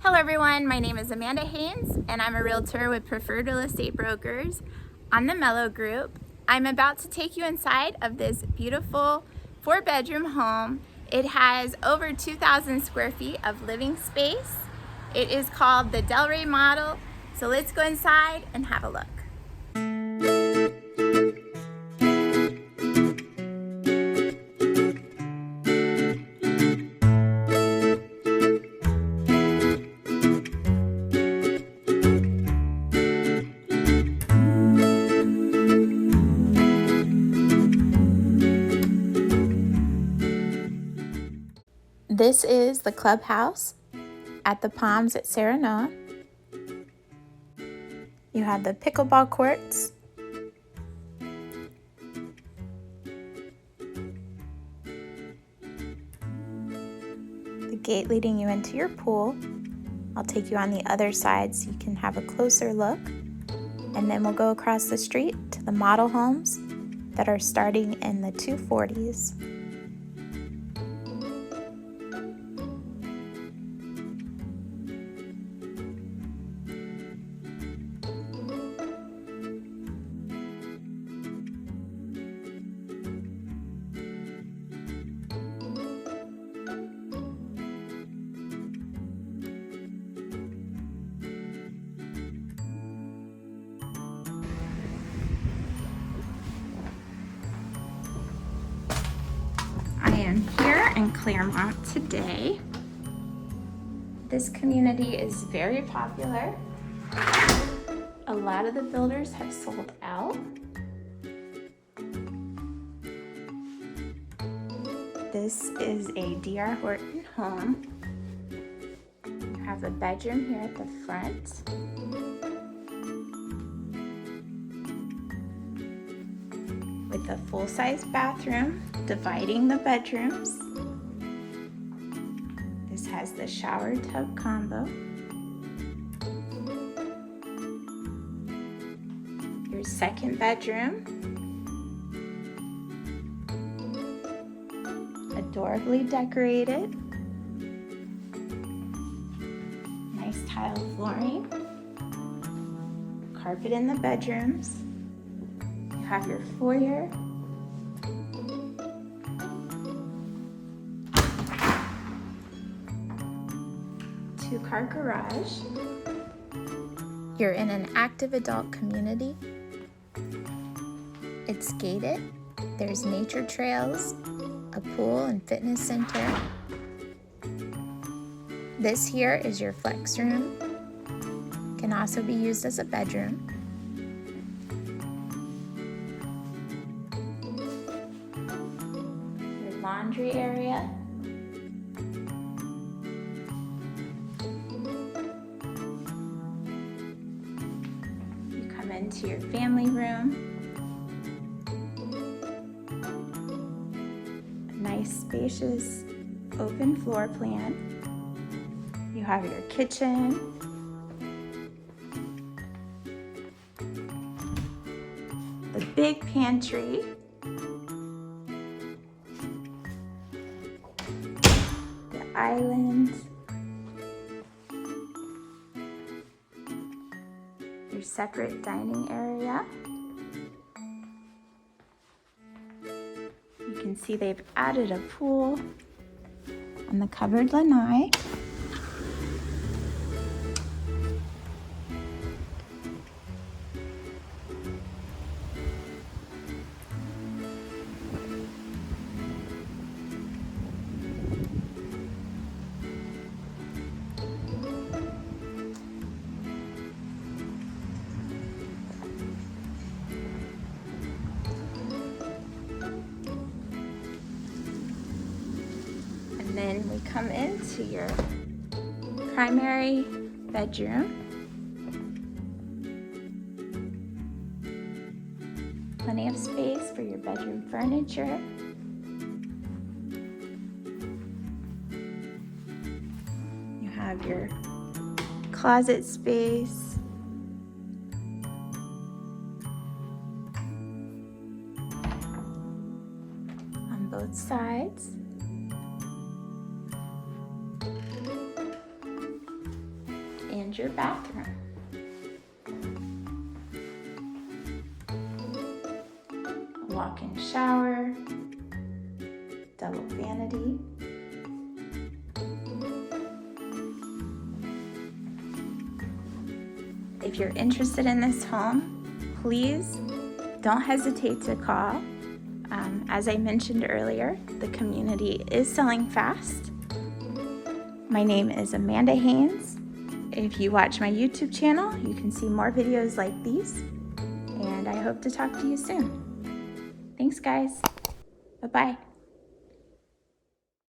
Hello everyone, my name is Amanda Haynes and I'm a realtor with Preferred Real Estate Brokers on the Mellow Group. I'm about to take you inside of this beautiful 4-bedroom home. It has over 2,000 square feet of living space. It is called the Delray model. So let's go inside and have a look. This is the Clubhouse at the Palms at Serenoa. You have the pickleball courts. The gate leading you into your pool. I'll take you on the other side so you can have a closer look. And then we'll go across the street to the model homes that are starting in the 240s. I am here in Clermont today. This community is very popular. A lot of the builders have sold out. This is a D.R Horton home. You have a bedroom here at the front. With a full-size bathroom dividing the bedrooms. This has the shower tub combo. Your second bedroom. Adorably decorated. Nice tile flooring. Carpet in the bedrooms. You have your foyer. Two-car garage. You're in an active adult community. It's gated. There's nature trails, a pool and fitness center. This here is your flex room. Can also be used as a bedroom. Your laundry area. You come into your family room. Nice, spacious, open floor plan. You have your kitchen. The big pantry. The island. Your separate dining area. You can see they've added a pool and the covered lanai. And then we come into your primary bedroom. Plenty of space for your bedroom furniture. You have your closet space. On both sides. and your bathroom. A walk-in shower, double vanity. If you're interested in this home, please don't hesitate to call. As I mentioned earlier, the community is selling fast. My name is Amanda Haynes. If you watch my YouTube channel, you can see more videos like these, and I hope to talk to you soon. Thanks, guys. Bye-bye.